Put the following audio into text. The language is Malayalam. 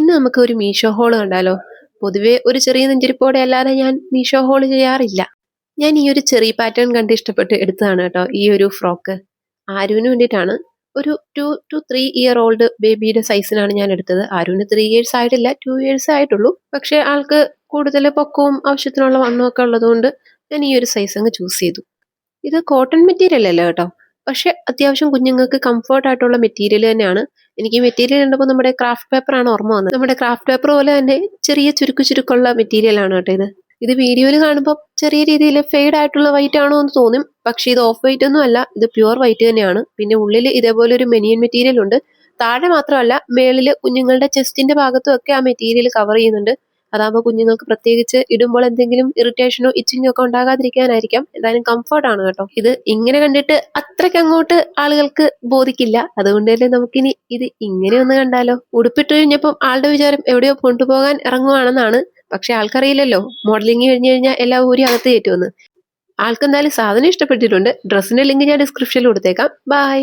ഇന്ന് നമുക്ക് ഒരു മീഷോ ഹോൾ കണ്ടാലോ? പൊതുവെ ഒരു ചെറിയ നെഞ്ചിരിപ്പോടെ അല്ലാതെ ഞാൻ മീഷോ ഹോൾ ചെയ്യാറില്ല. ഞാൻ ഈ ഒരു ചെറിയ പാറ്റേൺ കണ്ട് ഇഷ്ടപ്പെട്ട് എടുത്തതാണ് കേട്ടോ ഈ ഒരു ഫ്രോക്ക്. ആരുവിന് വേണ്ടിയിട്ടാണ്. ഒരു 2 to 3 year ഓൾഡ് ബേബിയുടെ സൈസിനാണ് ഞാൻ എടുത്തത്. ആരുവിന് 3 years ആയിട്ടില്ല, 2 years ആയിട്ടുള്ളൂ. പക്ഷെ ആൾക്ക് കൂടുതൽ പൊക്കവും ആവശ്യത്തിനുള്ള വണ്ണവും ഒക്കെ ഉള്ളതുകൊണ്ട് ഞാൻ ഈ ഒരു സൈസ് അങ്ങ് ചൂസ് ചെയ്തു. ഇത് കോട്ടൺ മെറ്റീരിയൽ അല്ല കേട്ടോ, പക്ഷെ അത്യാവശ്യം കുഞ്ഞുങ്ങൾക്ക് കംഫർട്ട് ആയിട്ടുള്ള മെറ്റീരിയൽ തന്നെയാണ്. എനിക്ക് മെറ്റീരിയൽ കണ്ടപ്പോൾ നമ്മുടെ ക്രാഫ്റ്റ് പേപ്പർ ആണ് ഓർമ്മ വന്നത്. നമ്മുടെ ക്രാഫ്റ്റ് പേപ്പർ പോലെ തന്നെ ചെറിയ ചുരുക്കുള്ള മെറ്റീരിയൽ ആണ് കേട്ടോ ഇത്. ഇത് വീഡിയോയിൽ കാണുമ്പോൾ ചെറിയ രീതിയിൽ ഫെയ്ഡ് ആയിട്ടുള്ള വൈറ്റ് ആണോ എന്ന് തോന്നും, പക്ഷെ ഇത് ഓഫ് വൈറ്റ് ഒന്നും അല്ല, ഇത് പ്യുവർ വൈറ്റ് തന്നെയാണ്. പിന്നെ ഉള്ളിൽ ഇതേപോലെ ഒരു മെനിയൻ മെറ്റീരിയൽ ഉണ്ട്. താഴെ മാത്രമല്ല, മേളില് കുഞ്ഞുങ്ങളുടെ ചെസ്റ്റിന്റെ ഭാഗത്തും ഒക്കെ ആ മെറ്റീരിയൽ കവർ ചെയ്യുന്നുണ്ട്. അതാകുമ്പോൾ കുഞ്ഞുങ്ങൾക്ക് പ്രത്യേകിച്ച് ഇടുമ്പോൾ എന്തെങ്കിലും ഇറിറ്റേഷനോ ഇച്ചിങ്ങോ ഒക്കെ ഉണ്ടാകാതിരിക്കാനായിരിക്കാം. എന്തായാലും കംഫർട്ട് ആണ് കേട്ടോ. ഇത് ഇങ്ങനെ കണ്ടിട്ട് അത്രയ്ക്ക് അങ്ങോട്ട് ആളുകൾക്ക് ബോധിക്കില്ല. അതുകൊണ്ട് തന്നെ നമുക്കിനി ഇത് ഇങ്ങനെ ഒന്ന് കണ്ടാലോ? ഉടുപ്പിട്ട് കഴിഞ്ഞപ്പം ആളുടെ വിചാരം എവിടെയോ കൊണ്ടുപോകാൻ ഇറങ്ങുവാണെന്നാണ്. പക്ഷെ ആൾക്കറിയില്ലല്ലോ മോഡലിംഗ് കഴിഞ്ഞു കഴിഞ്ഞാൽ എല്ലാം ഊരി അകത്ത് കയറ്റുമെന്ന്. ആൾക്ക് എന്തായാലും സാധനം ഇഷ്ടപ്പെട്ടിട്ടുണ്ട്. ഡ്രസ്സിന്റെ ലിങ്ക് ഞാൻ ഡിസ്ക്രിപ്ഷനിൽ കൊടുത്തേക്കാം. ബൈ.